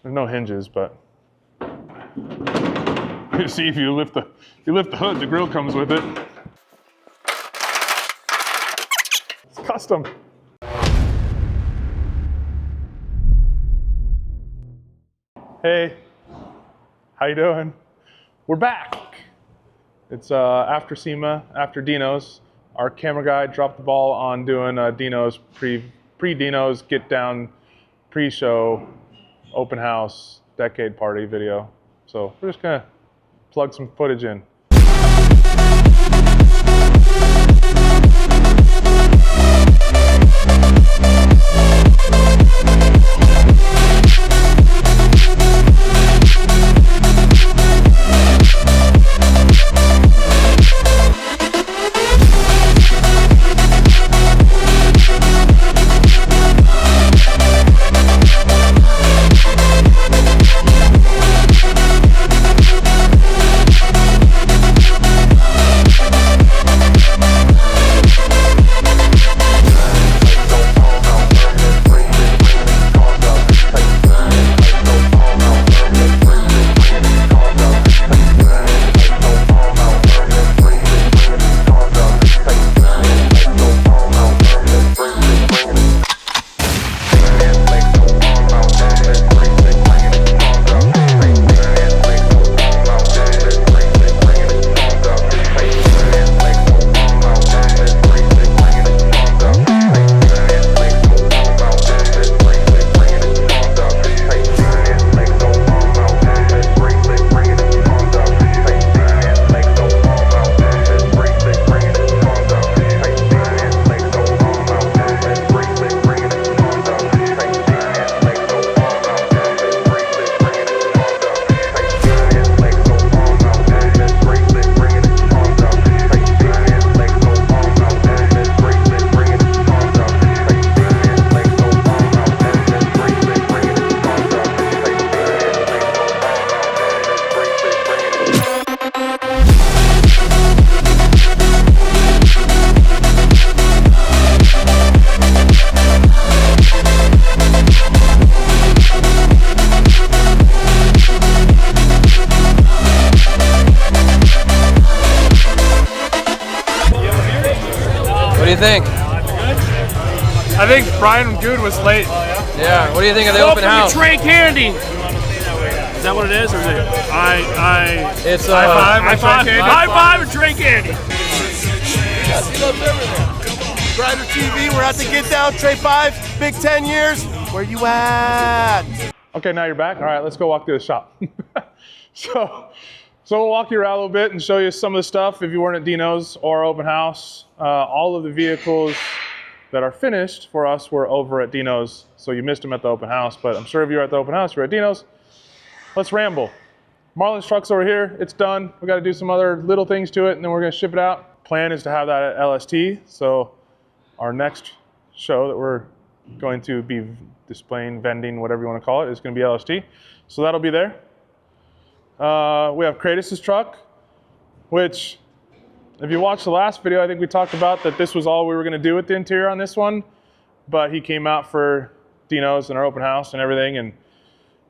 There's no hinges, but you see if you lift the hood, the grill comes with it. It's custom. Hey, how you doing? We're back. It's after Sema, after Dino's. Our camera guy dropped the ball on doing Dino's pre-Dino's Gitdown pre-show open house decade party video. So we're just gonna plug some footage in. What do you think? I think Brian Good was late. Yeah. What do you think of the open house? Trey Candy. Is that what it is, or is it? It's High five and Trey Candy. Yes, he loves everything. Grinder TV, we're at the Gitdown, Trey 5, big 10 years. Where you at? Okay, now you're back. All right, let's go walk through the shop. So we'll walk you around a little bit and show you some of the stuff if you weren't at Dino's or open house. All of the vehicles that are finished for us were over at Dino's, so you missed them at the open house, but I'm sure if you were at the open house, you're at Dino's. Let's ramble. Marlon's truck's over here, it's done. We gotta do some other little things to it and then we're gonna ship it out. Plan is to have that at LST, so our next show that we're going to be displaying, vending, whatever you wanna call it, is gonna be LST. So that'll be there. We have Kratos' truck, which, if you watched the last video, I think we talked about that this was all we were gonna do with the interior on this one, but he came out for Dino's and our open house and everything, and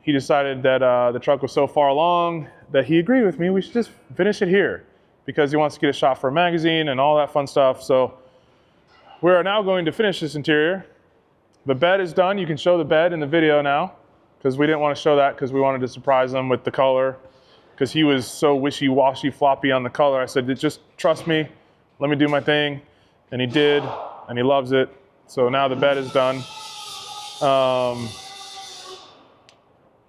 he decided that the truck was so far along that he agreed with me we should just finish it here because he wants to get a shot for a magazine and all that fun stuff. So we are now going to finish this interior. The bed is done. You can show the bed in the video now because we didn't want to show that because we wanted to surprise him with the color because he was so wishy-washy floppy on the color. I said, just trust me, let me do my thing. And he did, and he loves it. So now the bed is done.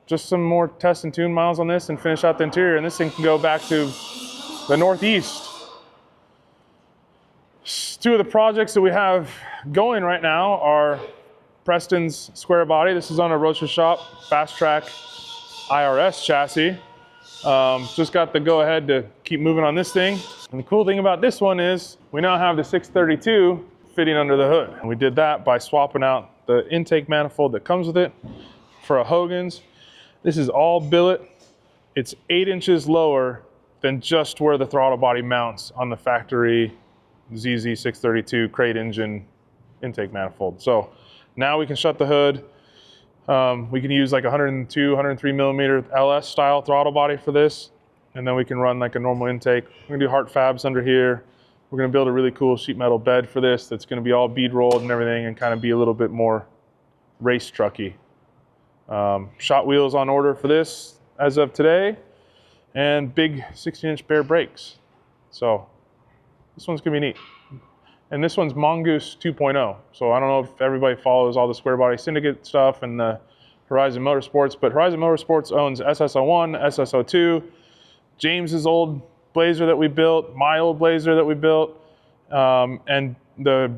Just some more test and tune miles on this and finish out the interior, and this thing can go back to the Northeast. Two of the projects that we have going right now are Preston's square body. This is on a Roadster Shop Fast Track IRS chassis. Just got the go ahead to keep moving on this thing. And the cool thing about this one is we now have the 632 fitting under the hood. And we did that by swapping out the intake manifold that comes with it for a Hogan's. This is all billet. It's 8 inches lower than just where the throttle body mounts on the factory ZZ632 crate engine intake manifold. So now we can shut the hood. We can use like 102, 103 millimeter LS style throttle body for this. And then we can run like a normal intake. We're gonna do heart fabs under here. We're gonna build a really cool sheet metal bed for this that's gonna be all bead rolled and everything and kind of be a little bit more race trucky. Shot wheels on order for this as of today, and big 16-inch bare brakes. So this one's gonna be neat. And this one's Mongoose 2.0. So I don't know if everybody follows all the Square Body Syndicate stuff and the Horizon Motorsports, but Horizon Motorsports owns SSO1, SSO2, James's old Blazer that we built, my old Blazer that we built, and the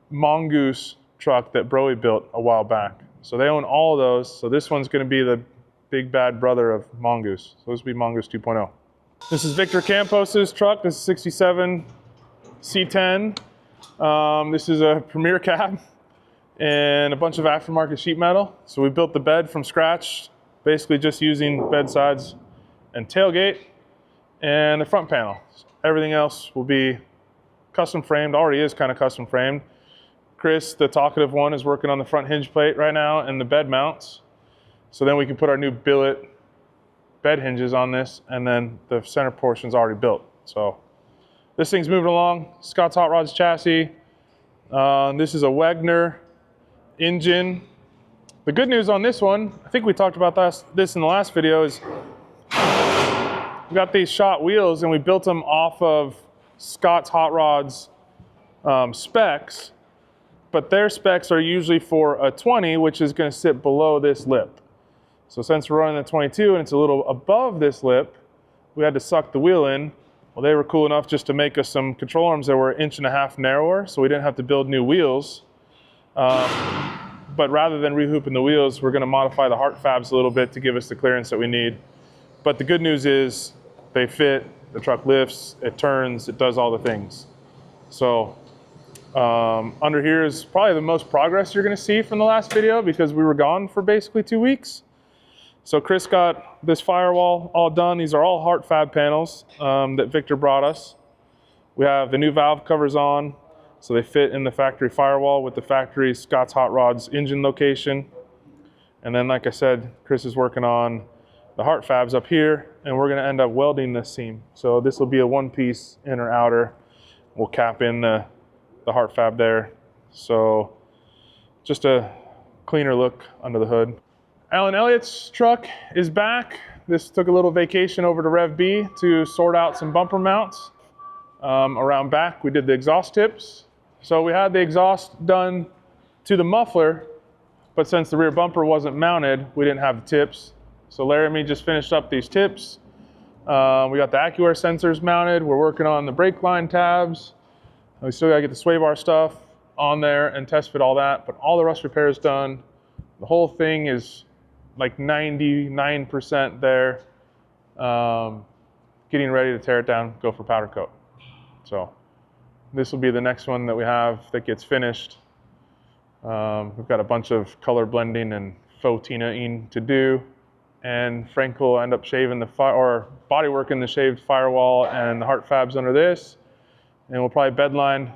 Mongoose truck that Broey built a while back. So they own all of those. So this one's gonna be the big bad brother of Mongoose. So this will be Mongoose 2.0. This is Victor Campos's truck. This is 67 C10. This is a Premier cab and a bunch of aftermarket sheet metal. So we built the bed from scratch, basically just using bed sides and tailgate and the front panel. Everything else will be custom framed, already is kind of custom framed. Chris, the talkative one, is working on the front hinge plate right now and the bed mounts. So then we can put our new billet bed hinges on this, and then the center portion's already built. So this thing's moving along. Scott's Hot Rods chassis. This is a Wagner engine. The good news on this one, I think we talked about this in the last video, is we got these shot wheels and we built them off of Scott's Hot Rods specs, but their specs are usually for a 20, which is going to sit below this lip. So since we're running the 22 and it's a little above this lip, we had to suck the wheel in. Well, they were cool enough just to make us some control arms that were 1.5 inches narrower, so we didn't have to build new wheels. But rather than rehooping the wheels, we're going to modify the heart fabs a little bit to give us the clearance that we need. But the good news is they fit, the truck lifts, it turns, it does all the things. So under here is probably the most progress you're going to see from the last video because we were gone for basically 2 weeks. So Chris got this firewall all done. These are all heart fab panels that Victor brought us. We have the new valve covers on, so they fit in the factory firewall with the factory Scott's Hot Rods engine location. And then, like I said, Chris is working on the heart fabs up here, and we're gonna end up welding this seam. So this will be a one-piece inner outer. We'll cap in the heart fab there. So just a cleaner look under the hood. Alan Elliott's truck is back. This took a little vacation over to Rev B to sort out some bumper mounts. Around back, we did the exhaust tips. So we had the exhaust done to the muffler, but since the rear bumper wasn't mounted, we didn't have the tips. So Laramie just finished up these tips. We got the AccuAir sensors mounted. We're working on the brake line tabs. We still gotta get the sway bar stuff on there and test fit all that, but all the rust repair is done. The whole thing is like 99% there, getting ready to tear it down, go for powder coat. So this will be the next one that we have that gets finished. We've got a bunch of color blending and faux tina-ing to do, and Frank will end up shaving the body working the shaved firewall and the heart fabs under this, and we'll probably bedline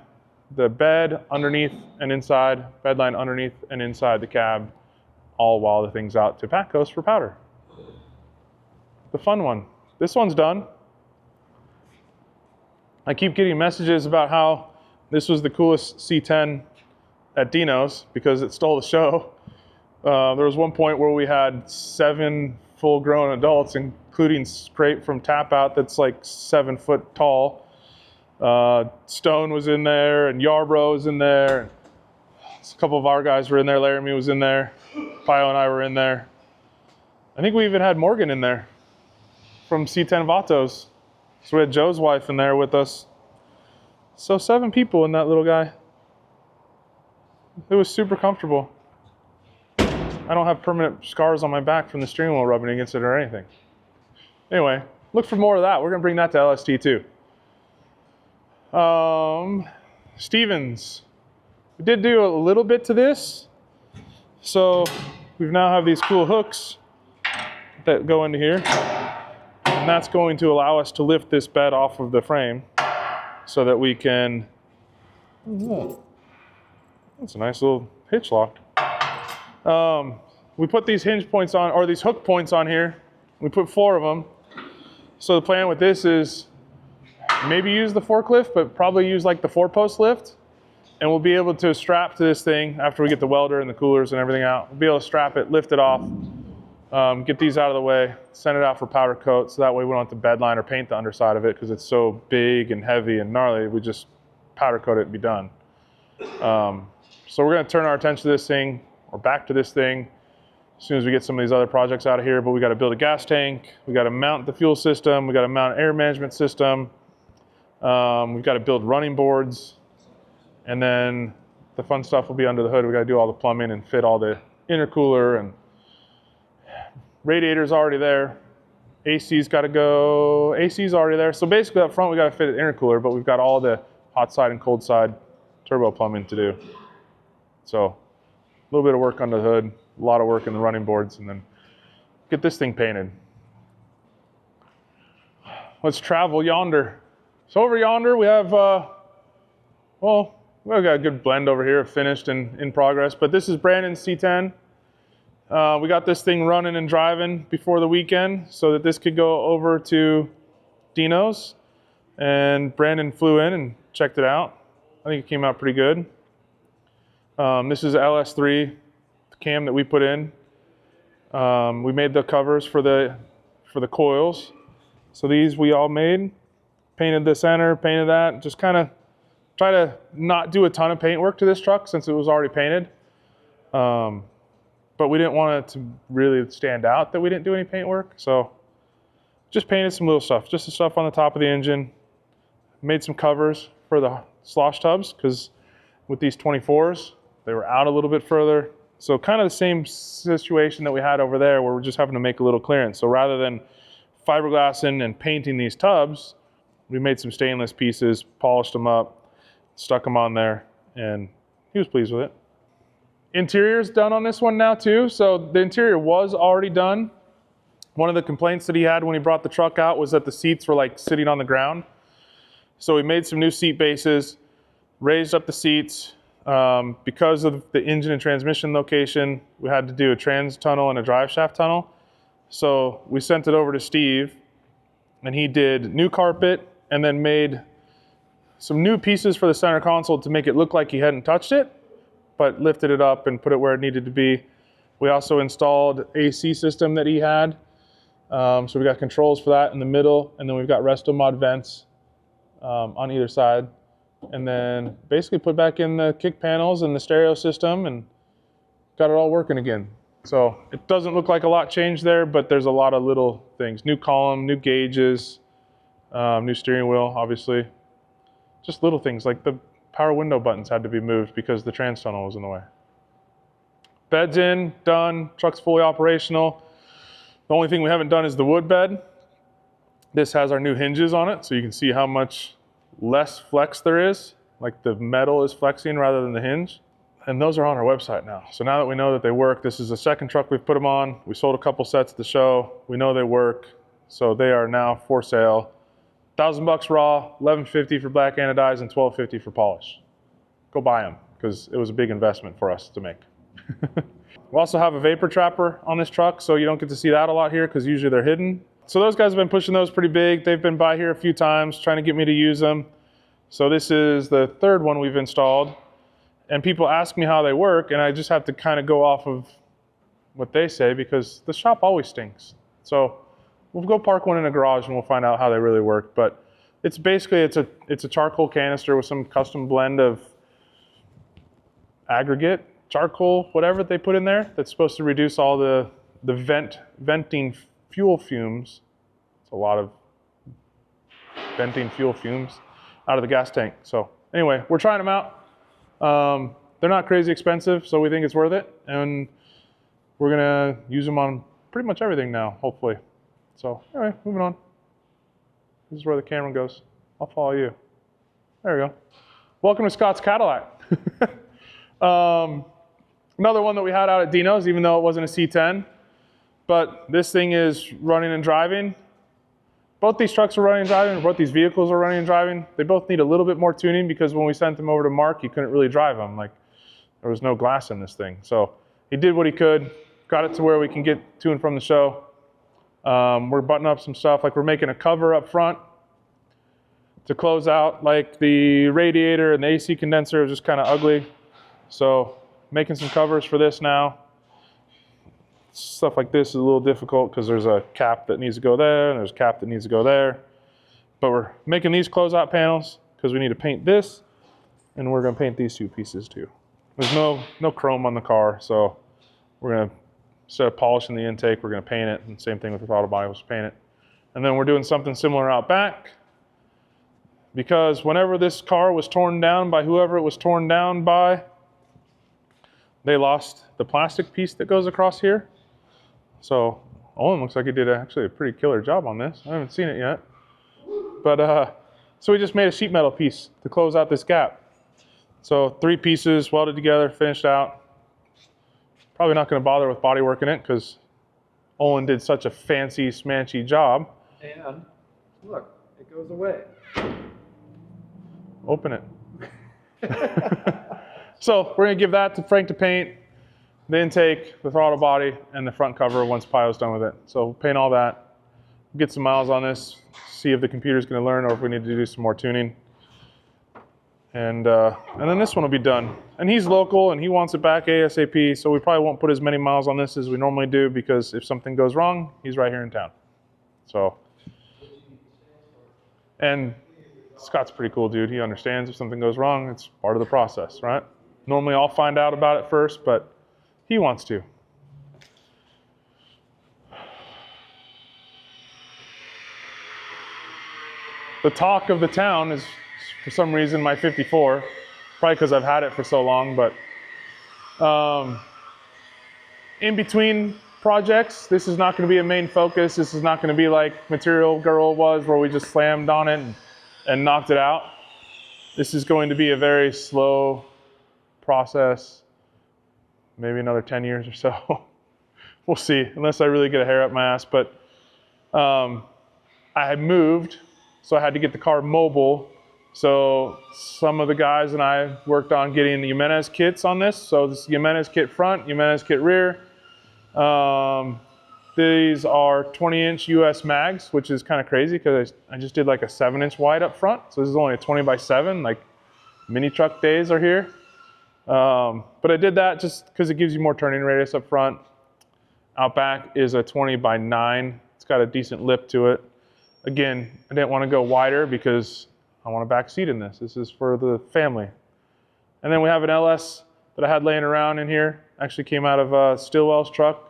the bed underneath and inside, bedline underneath and inside the cab, all while the thing's out to pack coast for powder. The fun one. This one's done. I keep getting messages about how this was the coolest C10 at Dino's because it stole the show. There was one point where we had 7 full-grown adults, including Scrape from Tap Out that's like 7 foot tall. Stone was in there and Yarbrough was in there. A couple of our guys were in there. Laramie was in there. Pio and I were in there. I think we even had Morgan in there from C10 Vatos. So we had Joe's wife in there with us. So 7 people in that little guy. It was super comfortable. I don't have permanent scars on my back from the steering wheel rubbing against it or anything. Anyway, look for more of that. We're gonna bring that to LST too. Stevens. We did do a little bit to this. So we now have these cool hooks that go into here. And that's going to allow us to lift this bed off of the frame so that we can, that's a nice little hitch lock. we put these hinge points on, or these hook points on here. We put 4 of them. So the plan with this is maybe use the forklift, but probably use like the 4-post lift. And we'll be able to strap to this thing after we get the welder and the coolers and everything out. We'll be able to strap it, lift it off, get these out of the way, send it out for powder coat, so that way we don't have to bedline or paint the underside of it because it's so big and heavy and gnarly. We just powder coat it and be done. So we're gonna turn our attention to this thing, or back to this thing, as soon as we get some of these other projects out of here. But we gotta build a gas tank, we gotta mount the fuel system, we gotta mount an air management system, we've gotta build running boards, and then the fun stuff will be under the hood. We gotta do all the plumbing and fit all the intercooler, and radiator's already there. AC's gotta go, AC's already there. So basically up front we gotta fit an intercooler, but we've got all the hot side and cold side turbo plumbing to do. So a little bit of work under the hood, a lot of work in the running boards, and then get this thing painted. Let's travel yonder. So over yonder we have, well, we've got a good blend over here, finished and in progress, but this is Brandon's C10. We got this thing running and driving before the weekend so that this could go over to Dino's, and Brandon flew in and checked it out. I think it came out pretty good. This is LS3 cam that we put in. We made the covers for the coils. So these we all made, painted the center, painted that, just kind of try to not do a ton of paint work to this truck since it was already painted. But we didn't want it to really stand out that we didn't do any paint work. So just painted some little stuff, just the stuff on the top of the engine. Made some covers for the slosh tubs because with these 24s, they were out a little bit further. So kind of the same situation that we had over there where we're just having to make a little clearance. So rather than fiberglassing and painting these tubs, we made some stainless pieces, polished them up, stuck them on there, and he was pleased with it. Interior's done on this one now too. So the interior was already done. One of the complaints that he had when he brought the truck out was that the seats were like sitting on the ground. So we made some new seat bases, raised up the seats. Because of the engine and transmission location, we had to do a trans tunnel and a drive shaft tunnel. So we sent it over to Steve, and he did new carpet and then made some new pieces for the center console to make it look like he hadn't touched it, but lifted it up and put it where it needed to be. We also installed AC system that he had. So we got controls for that in the middle, and then we've got resto mod vents on either side. And then basically put back in the kick panels and the stereo system and got it all working again. So it doesn't look like a lot changed there, but there's a lot of little things. New column, new gauges, new steering wheel, obviously. Just little things like the power window buttons had to be moved because the trans tunnel was in the way. Bed's in, done, truck's fully operational. The only thing we haven't done is the wood bed. This has our new hinges on it, so you can see how much less flex there is, like the metal is flexing rather than the hinge. And those are on our website now. So now that we know that they work, this is the second truck we've put them on. We sold a couple sets at the show. We know they work. So they are now for sale. $1,000 raw, $11.50 for black anodized, and $12.50 for polish. Go buy them because it was a big investment for us to make. We also have a vapor trapper on this truck, so you don't get to see that a lot here because usually they're hidden. So those guys have been pushing those pretty big. They've been by here a few times trying to get me to use them. So this is the third one we've installed. And people ask me how they work, and I just have to kind of go off of what they say because the shop always stinks. So we'll go park one in a garage and we'll find out how they really work. But it's basically, it's a charcoal canister with some custom blend of aggregate, charcoal, whatever they put in there that's supposed to reduce all the venting fuel fumes. It's a lot of venting fuel fumes out of the gas tank. So anyway, we're trying them out. They're not crazy expensive, so we think it's worth it. And we're gonna use them on pretty much everything now, hopefully. So anyway, moving on. This is where the camera goes. I'll follow you. There we go. Welcome to Scott's Cadillac. Another one that we had out at Dino's, even though it wasn't a C10. But this thing is running and driving. Both these trucks are running and driving, both these vehicles are running and driving. They both need a little bit more tuning because when we sent them over to Mark, he couldn't really drive them. Like, there was no glass in this thing. So he did what he could, got it to where we can get to and from the show. We're buttoning up some stuff, like we're making a cover up front to close out, like the radiator and the AC condenser is just kind of ugly. So making some covers for this now. Stuff like this is a little difficult because there's a cap that needs to go there and there's a cap that needs to go there. But we're making these closeout panels because we need to paint this, and we're going to paint these two pieces too. There's no chrome on the car, so we're going to, instead of polishing the intake, we're going to paint it, and same thing with the throttle body, we'll just paint it. And then we're doing something similar out back, because whenever this car was torn down by whoever it was torn down by, they lost the plastic piece that goes across here. So Owen looks like he did actually a pretty killer job on this. I haven't seen it yet. But so we just made a sheet metal piece to close out this gap. So 3 pieces welded together, finished out. Probably not going to bother with body work in it because Owen did such a fancy, smanchy job. And look, it goes away. Open it. So we're going to give that to Frank to paint, the intake, the throttle body, and the front cover once Pio's done with it. So we'll paint all that, get some miles on this, see if the computer's going to learn or if we need to do some more tuning. And then this one will be done. And he's local and he wants it back ASAP, so we probably won't put as many miles on this as we normally do because if something goes wrong, he's right here in town. So, and Scott's a pretty cool dude. He understands if something goes wrong, it's part of the process, right? Normally I'll find out about it first, but he wants to. The talk of the town is, for some reason, my 54. Probably because I've had it for so long, but in between projects, this is not going to be a main focus. This is not going to be like Material Girl was, where we just slammed on it and knocked it out. This is going to be a very slow process, maybe another 10 years or so. We'll see, unless I really get a hair up my ass. But I had moved, so I had to get the car mobile. So some of the guys and I worked on getting the Jimenez kits on this. So this is Jimenez kit front, Jimenez kit rear. These are 20-inch US mags, which is kind of crazy because I just did like a 7-inch wide up front. So this is only a 20x7, like mini truck days are here. But I did that just because it gives you more turning radius up front. Out back is a 20x9. It's got a decent lip to it. Again, I didn't want to go wider because I want a back seat in this. This is for the family. And then we have an LS that I had laying around in here. Actually came out of Stillwell's truck.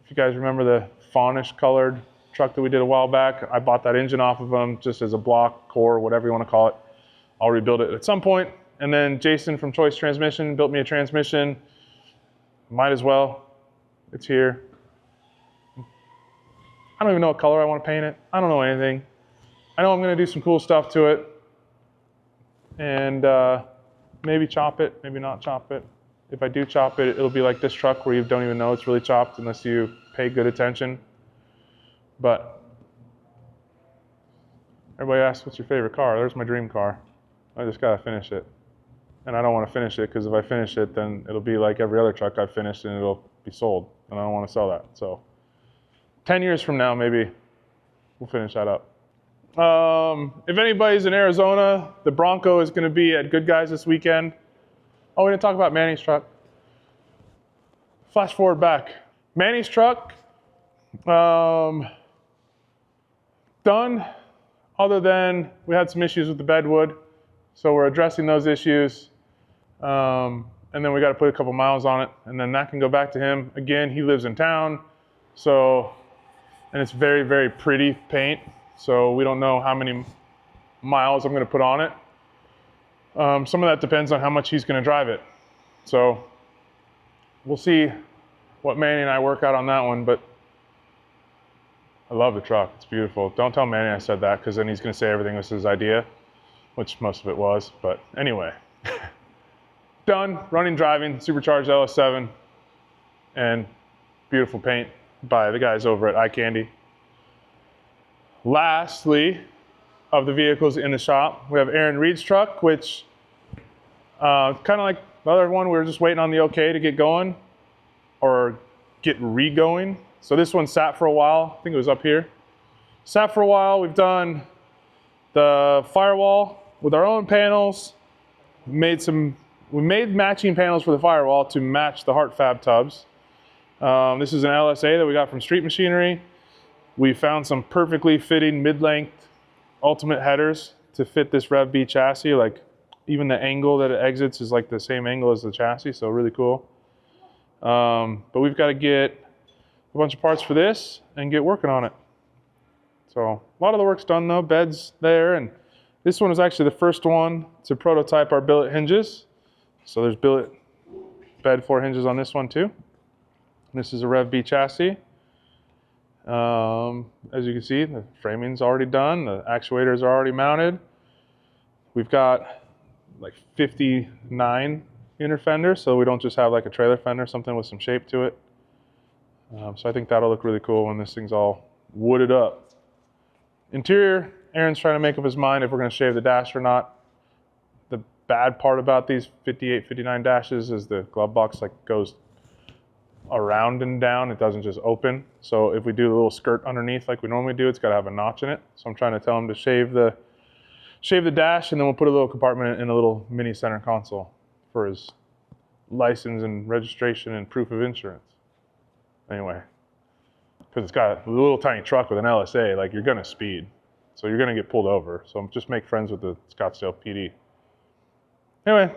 If you guys remember the fawnish colored truck that we did a while back, I bought that engine off of them just as a block, core, whatever you want to call it. I'll rebuild it at some point. And then Jason from Choice Transmission built me a transmission. Might as well. It's here. I don't even know what color I want to paint it. I don't know anything. I know I'm going to do some cool stuff to it. And maybe chop it, maybe not chop it. If I do chop it, it'll be like this truck where you don't even know it's really chopped unless you pay good attention. But everybody asks, what's your favorite car? There's my dream car. I just got to finish it. And I don't want to finish it because if I finish it, then it'll be like every other truck I've finished and it'll be sold. And I don't want to sell that. So 10 years from now, maybe we'll finish that up. If anybody's in Arizona, the Bronco is going to be at Good Guys this weekend. Oh, we didn't talk about Manny's truck. Flash forward back. Manny's truck, done, other than we had some issues with the bedwood. So we're addressing those issues. And then we got to put a couple miles on it. And then that can go back to him. Again, he lives in town. So, and it's very, very pretty paint. So we don't know how many miles I'm going to put on it. Some of that depends on how much he's going to drive it. So we'll see what Manny and I work out on that one, but I love the truck. It's beautiful. Don't tell Manny I said that because then he's going to say everything was his idea, which most of it was. But anyway, done, running, driving, supercharged LS7, and beautiful paint by the guys over at Eye Candy. Lastly, of the vehicles in the shop, we have Aaron Reed's truck, which kind of like the other one, we were just waiting on the okay to get going or get re-going. So this one sat for a while. I think it was up here. Sat for a while. We've done the firewall with our own panels. We made matching panels for the firewall to match the Heart Fab tubs. This is an LSA that we got from Street Machinery. We found some perfectly fitting mid-length ultimate headers to fit this Rev B chassis. Like even the angle that it exits is like the same angle as the chassis, so really cool. But we've got to get a bunch of parts for this and get working on it. So a lot of the work's done though, beds there, and this one was actually the first one to prototype our billet hinges. So there's billet bed floor hinges on this one too. This is a Rev B chassis. As you can see, the framing's already done, the actuators are already mounted. We've got like 59 inner fenders, so we don't just have like a trailer fender, something with some shape to it. So I think that'll look really cool when this thing's all wooded up. Interior, Aaron's trying to make up his mind if we're going to shave the dash or not. The bad part about these 58, 59 dashes is the glove box like goes around and down. It doesn't just open. So if we do the little skirt underneath like we normally do, it's got to have a notch in it. So I'm trying to tell him to shave the dash, and then we'll put a little compartment in a little mini center console for his license and registration and proof of insurance. Anyway, because it's got a little tiny truck with an LSA, like you're going to speed. So you're going to get pulled over. So just make friends with the Scottsdale PD. Anyway,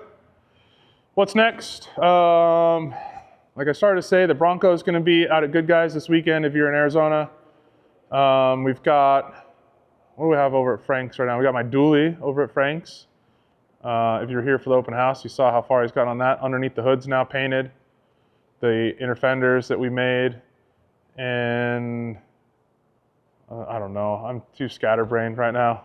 what's next? Like I started to say, the Bronco is going to be out at Good Guys this weekend if you're in Arizona. We've got, what do we have over at Frank's right now? We got my dually over at Frank's. If you're here for the open house, you saw how far he's gotten on that. Underneath the hood's now painted. The inner fenders that we made. And I don't know, I'm too scatterbrained right now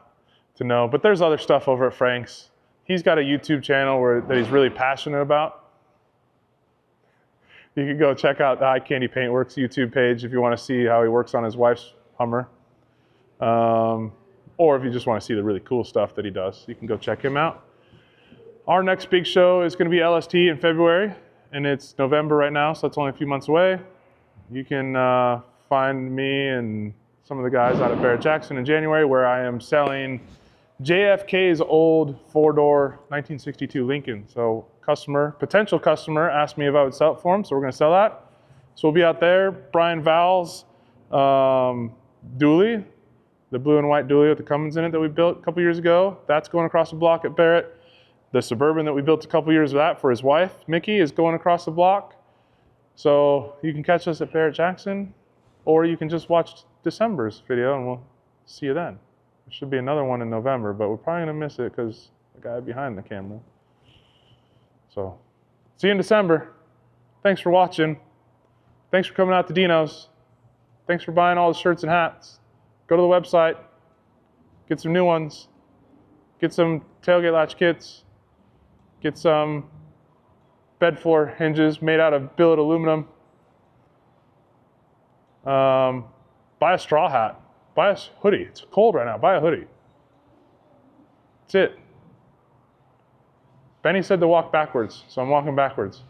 to know. But there's other stuff over at Frank's. He's got a YouTube channel that he's really passionate about. You can go check out the Eye Candy Paintworks YouTube page if you want to see how he works on his wife's Hummer. Or if you just want to see the really cool stuff that he does, you can go check him out. Our next big show is going to be LST in February, and it's November right now, so it's only a few months away. You can find me and some of the guys out at Barrett-Jackson in January, where I am selling JFK's old four-door 1962 Lincoln. So potential customer asked me if I would sell it for him, so we're going to sell that. So we'll be out there. Brian Val's dually, the blue and white dually with the Cummins in it that we built a couple years ago, that's going across the block at Barrett. The Suburban that we built a couple years of that for his wife, Mickey, is going across the block. So you can catch us at Barrett-Jackson, or you can just watch December's video and we'll see you then. There should be another one in November, but we're probably going to miss it because the guy behind the camera. So, see you in December. Thanks for watching. Thanks for coming out to Dino's. Thanks for buying all the shirts and hats. Go to the website. Get some new ones. Get some tailgate latch kits. Get some bed floor hinges made out of billet aluminum. Buy a straw hat. Buy a hoodie. It's cold right now. Buy a hoodie. That's it. Benny said to walk backwards, so I'm walking backwards.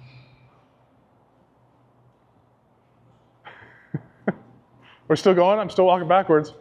We're still going? I'm still walking backwards.